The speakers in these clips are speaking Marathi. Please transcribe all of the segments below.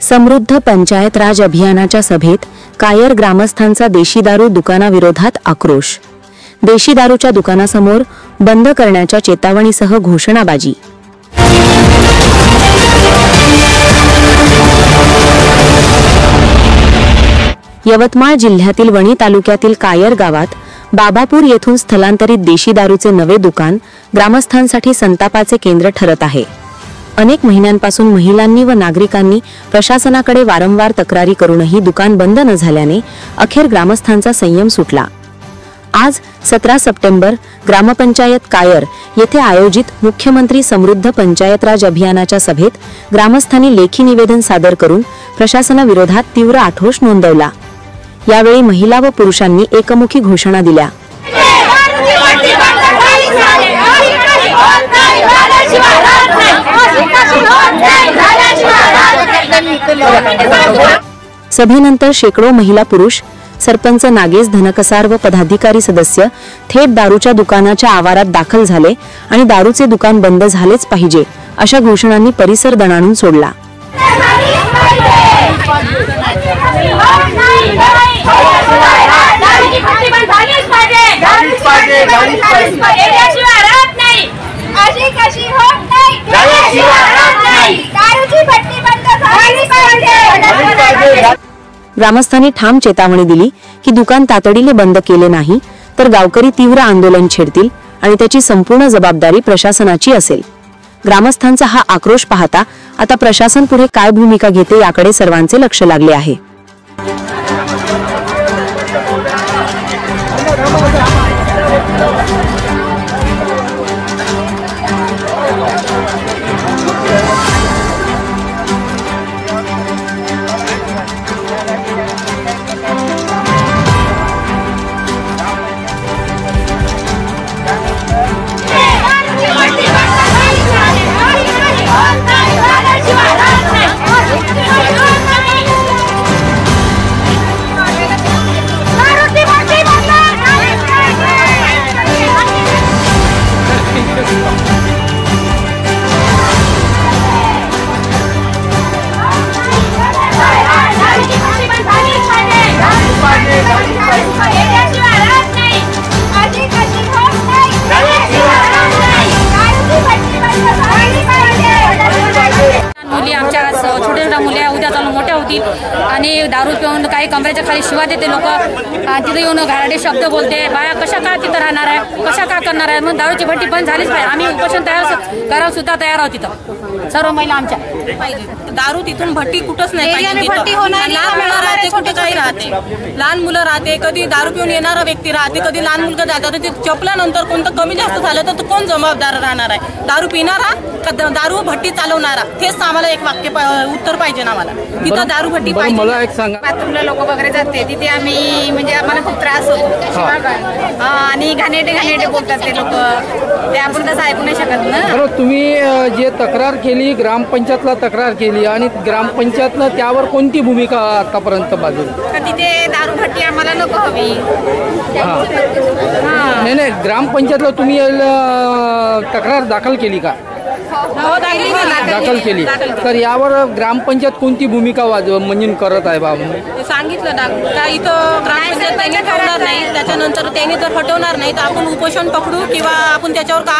समृद्ध पंचायत राज अभियानाच्या सभेत कायर ग्रामस्थांचा देशी दारू दुकानाविरोधात आक्रोश। देशी दारूच्या दुकानासमोर बंद करण्याच्या चेतावणीसह घोषणाबाजी। यवतमाळ जिल्ह्यातील वणी तालुक्यातील कायर गावात बाबापूर येथून स्थलांतरित देशी दारूचे नवे दुकान ग्रामस्थांसाठी संतापाचे केंद्र ठरत आहे। अनेक महिन्यांपासून महिलांनी व नागरिकांनी प्रशासनाकडे वारंवार तक्रारी करूनही दुकान बंद न झाल्याने अखेर ग्रामस्थांचा संयम सुटला। आज 17 सप्टेंबर ग्रामपंचायत कायर येथे आयोजित मुख्यमंत्री समृद्ध पंचायत राज अभियानाच्या सभेत ग्रामस्थांनी लेखी निवेदन सादर करून प्रशासनाविरोधात तीव्र आक्रोश नोंदवला। यावेळी महिला व पुरुषांनी एकमुखी घोषणा दिल्या। सभेनंतर शेकडो महिला पुरुष, सरपंच नागेश धनकसार व पदाधिकारी सदस्य थेट दारूच्या दुकानाच्या आवारात दाखल झाले आणि दारूचे दुकान बंद झालेच पाहिजे अशा घोषणांनी परिसर दणाणून सोडला। ग्रामस्थांनी ठाम चेतावणी दिली की दुकान तातडीने बंद केले नाही तर गावकरी तीव्र आंदोलन छेडतील आणि त्याची संपूर्ण जबाबदारी प्रशासनाची असेल। ग्रामस्थांचा हा आक्रोश पाहता आता प्रशासन पुढे काय भूमिका घेते याकडे सर्वांचे लक्ष लागले आहे। आणि दारू पिऊन काही कमरेच्या खाली शिवा देते लोक, तिथे येऊन घाराडे शब्द बोलते। बाया कशा का तिथं राहणार आहे, कशा का करणार आहे? मग दारूची भट्टी बंद झालीच पाहिजे। आम्ही उपोषण करायला सुद्धा तयार आहोत तिथं सर्व महिला आमच्या। दारू तिथून भट्टी कुठंच नाही पाहिजे। लहान मुलं राहते, कुठे काही राहते, लहान मुलं राहते, कधी दारू पिऊन येणारा व्यक्ती राहते, कधी लहान मुलगा जातात। ते चपल्यानंतर कोणतं कमी जास्त झालं तर कोण जबाबदार राहणार आहे? दारू पिणारा का दारू भट्टी चालवणारा? हेच आम्हाला एक वाक्य उत्तर पाहिजे आम्हाला। तिथं दारू भट्टी पाहिजे। मला एक सांगा, बाथरूमला लोक वगैरे जाते तिथे आम्ही म्हणजे आम्हाला खूप त्रास होतो आणि घाणेरडे बोलतात ते लोक, ते आपण तसं ऐकू नाही शकत ना। बरं, तुम्ही जे तक्रार केली, ग्रामपंचायतला तक्रार केली आणि ग्रामपंचायतनं त्यावर कोणती भूमिका आतापर्यंत बाजूला? तिथे दारू भट्टी आम्हाला नको हवी। नाही, ग्रामपंचायतला तुम्ही तक्रार दाखल केली का? दाखल केली। तर यावर ग्रामपंचायत कोणती भूमिका म्हणजे करत आहे बाबा? सांगितलं का इथं ग्रामपंचायत त्यांनी ठेवणार नाही, त्याच्यानंतर त्यांनी जर हटवणार नाही तर आपण उपोषण पकडू किंवा आपण त्याच्यावर का।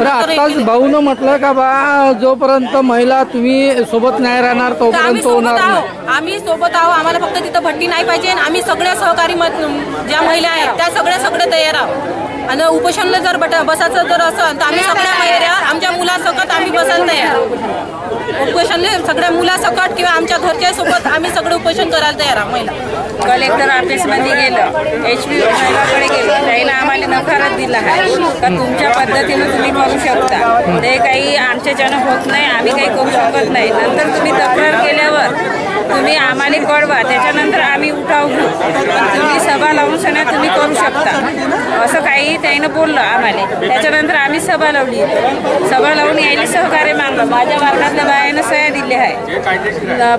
आताच भाऊनं म्हटलं का बा जोपर्यंत महिला तुम्ही सोबत नाही राहणार तोपर्यंत होणार नाही। आम्ही सोबत आहोत, आम्हाला फक्त तिथं भट्टी नाही पाहिजे। आम्ही सगळ्या सहकारी ज्या महिला आहेत त्या सगळ्या तयार आहोत आणि उपोषणला जर बसायचं जर असेल तर आम्ही सगळ्या महिला आमच्या मुलासकट आम्ही बसायला तयार। उपोषणले सगळ्या मुलासकट किंवा आमच्या घरच्या सोबत आम्ही सगळं उपोषण करायला तयार आहोत। महिला कलेक्टर ऑफिसमध्ये गेलं, HV विभागाकडे गेलं, त्याला आम्हाला नकारच दिला आहे का तुमच्या पद्धतीनं तुम्ही करू शकता, ते काही आमच्याच्यानं होत नाही, आम्ही काही करू शकत नाही। नंतर तुम्ही तक्रार केल्यावर तुम्ही आम्हाला कळवा, त्याच्यानंतर आम्ही उठाव घेऊ, तुम्ही सभा लावून सणा तुम्ही करू शकता असं काही त्यानं बोललं आम्हाला। त्याच्यानंतर आम्ही सभा लावली, सभा लावून यायला सहकार्य मागलं। माझ्या वर्गातल्या बायानं सह्या दिल्या आहे,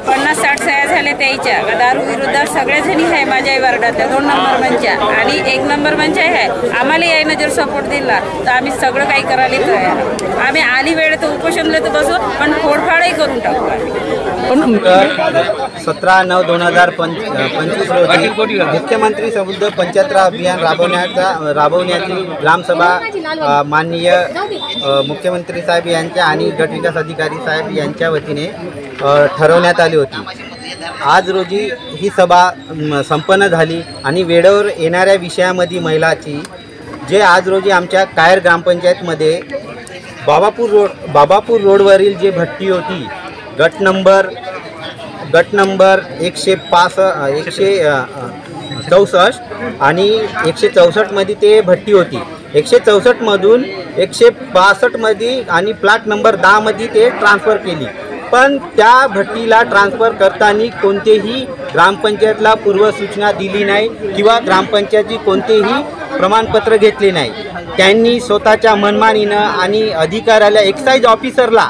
50-60 सह्या झाल्या त्याच्या दारू विरोधात सगळ्या जणी आहे माझ्या वार्डातल्या 2 नंबर मंच्या आणि 1 नंबर मंचा आहे. आम्हाला यायनं जर सपोर्ट दिला तर आम्ही सगळं काही करायला तयार. आम्ही आली वेळ तर उपोषणला तर बसू पण फोडफाडही करून टाकू. पण 17/9/2025 रोजी मुख्यमंत्री समृद्ध पंचायत अभियान राबवण्याची ग्रामसभा माननीय मुख्यमंत्री साहेब यांच्या आणि गटविकास अधिकारी साहेब यांच्या वतीने ठरवण्यात आली होती. आज रोजी ही सभा संपन्न झाली आणि वेळेवर येणाऱ्या विषयामध्ये महिलाची जे आज रोजी आमच्या कायर ग्रामपंचायतमध्ये बाबापूर रोडवरील जे भट्टी होती गट नंबर 164 आणि 164 मध्ये ते भट्टी होती. 164 मधून 162 मध्ये आणि प्लॉट नंबर 10 मध्ये ते ट्रान्सफर केली. पण त्या भट्टीला ट्रान्सफर करताना कोणतेही ग्रामपंचायतला पूर्वसूचना दिली नाही किंवा ग्रामपंचायतची कोणतेही प्रमाणपत्र घेतले नाही. त्यांनी स्वतःच्या मनमानीनं आणि अधिकाऱ्याला एक्साईज ऑफिसरला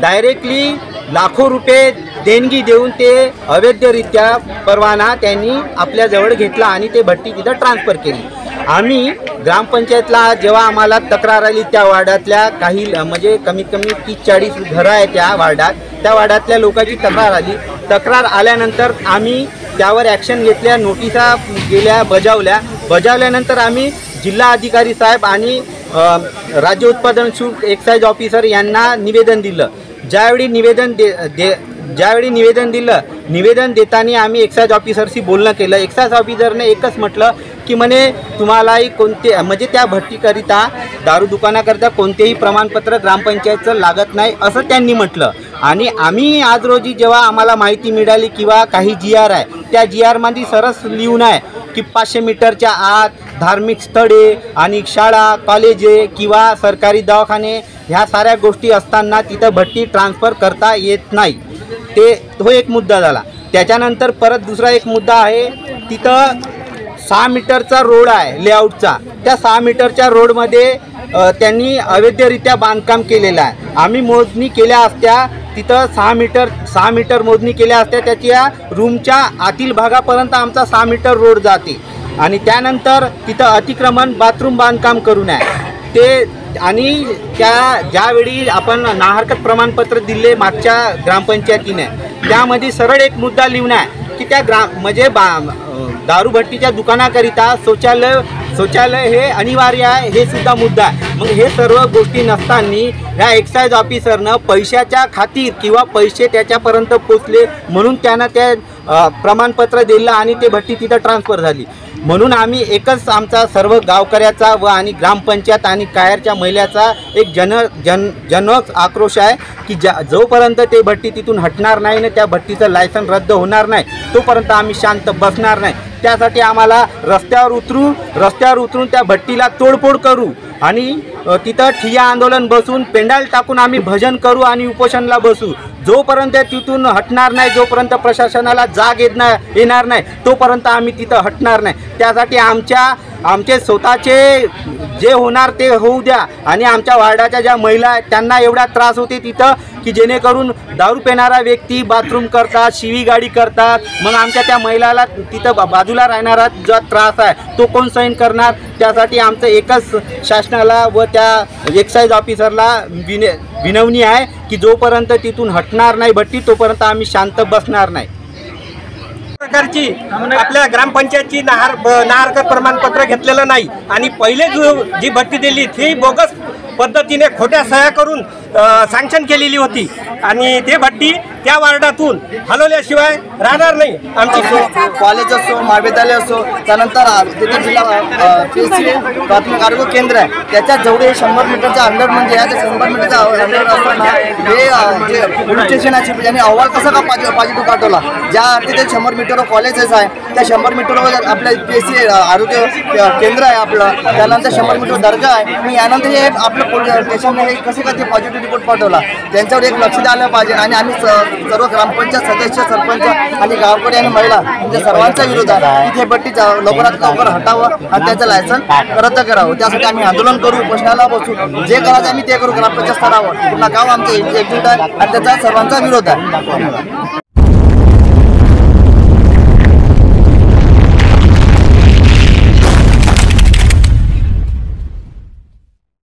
डायरेक्टली लाखो रुपये देणगी देऊन ते अवैधरित्या परवाना त्यांनी आपल्याजवळ घेतला आणि ते भट्टी तिथं ट्रान्सफर केली. आम्ही ग्रामपंचायतला जेव्हा आम्हाला तक्रार आली त्या वार्डातल्या काही म्हणजे कमीत कमी 30-40 घरं आहेत त्या वार्डातल्या लोकांची तक्रार आली. तक्रार आल्यानंतर आम्ही त्यावर ॲक्शन घेतल्या, नोटिसा गेल्या, बजावल्यानंतर आम्ही जिल्हा अधिकारी साहेब आणि राज्य उत्पादन शुल्क एक्साईज ऑफिसर यांना निवेदन दिलं. ज्यावेळी निवेदन देताना आम्ही एक्साईज ऑफिसरशी बोलणं केलं. एक्साईज ऑफिसरने एकच म्हटलं की म्हणे तुम्हालाही कोणते म्हणजे त्या भट्टीकरिता दारू दुकानाकरिता कोणतेही प्रमाणपत्र ग्रामपंचायतचं लागत नाही असं त्यांनी म्हटलं. आणि आम्ही आज रोजी जेव्हा आम्हाला माहिती मिळाली किंवा काही GR आहे त्या GRमध्ये सरस लिहून आहे की 500 मीटरच्या आत धार्मिक स्थळे आणि शाळा कॉलेजे किंवा सरकारी दवाखाने ह्या साऱ्या गोष्टी असताना तिथं भट्टी ट्रान्सफर करता येत नाही. तो एक मुद्दा झाला. त्याच्यानंतर परत दुसरा एक मुद्दा आहे, तिथं 6 मीटरचा रोड आहे लेआउटचा. त्या 6 मीटरच्या रोडमध्ये त्यांनी अवैधरित्या बांधकाम केलेलं आहे. आम्ही मोजणी केल्या असत्या तिथं 6 मीटर मोजणी केल्या असत्या. त्याच्या रूमच्या आतील भागापर्यंत आमचा 6 मीटर रोड जाते आणि त्यानंतर तिथं अतिक्रमण बाथरूम बांधकाम करून आहे ते. आणि ज्यावेळी आपण नाहरकत प्रमाणपत्र दिले मागच्या ग्रामपंचायतीने त्यामध्ये सरळ एक मुद्दा लिहून आहे की त्या म्हणजे दारूभट्टीच्या दुकानाकरिता शौचालय हे अनिवार्य आहे, हे सुद्धा मुद्दा आहे. मग हे सर्व गोष्टी नसताना ह्या एक्साईज ऑफिसरनं पैशाच्या खातीर किंवा पैसे त्याच्यापर्यंत पोचले म्हणून त्यानं त्या प्रमाणपत्र दिलं आणि ते भट्टी तिथं ट्रान्सफर झाली. म्हणून आम्ही एकच आमचा सर्व गावकऱ्याचा व आणि ग्रामपंचायत आणि कायरच्या महिलाचा एक जनक आक्रोश आहे की जोपर्यंत ते भट्टी तिथून हटणार नाही ना त्या भट्टीचं लायसन रद्द होणार नाही तोपर्यंत आम्ही शांत बसणार नाही. त्यासाठी आम्हाला रस्त्यावर उतरून त्या भट्टीला तोडफोड करू आणि तिथं ठिय्या आंदोलन बसून पेंडाल टाकून आम्ही भजन करू आणि उपोषणाला बसू. जोपर्यंत तिथून हटणार नाही, जोपर्यंत प्रशासनाला जाग येणार नाही तोपर्यंत आम्ही तिथं हटणार नाही. त्यासाठी आमचे स्वतःचे जे होणार ते होऊ द्या आणि आमच्या वार्डाच्या ज्या महिला आहेत त्यांना एवढा त्रास होते तिथं की जेणेकरून दारू पिणारा व्यक्ती बाथरूम करतात, शिवीगाडी करतात. मग आमच्या त्या महिलाला तिथं बाजूला राहणारा जो त्रास आहे तो कोण सहन करणार. त्यासाठी आमचं एकच शासनाला व त्या एक्साईज ऑफिसरला विनवणी आहे की जोपर्यंत तिथून हटणार नाही भट्टी तोपर्यंत आम्ही शांत बसणार नाही. प्रकारची आपल्या ग्रामपंचायतची नाहरकत प्रमाणपत्र घेतलेलं नाही आणि पहिले जी भट्टी दिली ती बोगस पद्धतीने खोट्या सह्या करून सँक्शन केलेली होती आणि ते भट्टी त्या वार्डातून हलवल्याशिवाय राहणार नाही. आमची कॉलेज असो, महाविद्यालय असो, त्यानंतर तिथे जिल्हा प्राथमिक आरोग्य केंद्र आहे त्याच्यात जेवढे 100 मीटरच्या अंडर म्हणजे या 100 मीटरच्या अंडर असताना हे जे पोलीस स्टेशनाची ज्यांनी अहवाल कसा का पॉझिटिव्ह पाठवला ज्या तिथे 100 मीटरवर कॉलेजेस आहे त्या 100 मीटरवर आपल्या PSC आरोग्य केंद्र आहे आपलं त्यानंतर 100 मीटर दर्गा आहे. आणि यानंतर हे आपलं पोलीस स्टेशनने हे कसे का ते पॉझिटिव्ह रिपोर्ट पाठवला त्यांच्यावर एक लक्ष द्यायला पाहिजे. आणि आम्ही सर्व ग्रामपंचायत सदस्य, सरपंच आणि गावकरी आणि महिला म्हणजे सर्वांचा विरोध आहे की हे भट्टी लवकरात लवकर हटावं आणि त्याचं लायसन रद्द करावं. त्यासाठी आम्ही आंदोलन करू, उपोषणाला बसू, जे करायचं आम्ही ते करू. ग्रामपंचायत स्तरावर पूर्ण गाव आमचं एकजूट आहे आणि त्याचा सर्वांचा विरोध आहे.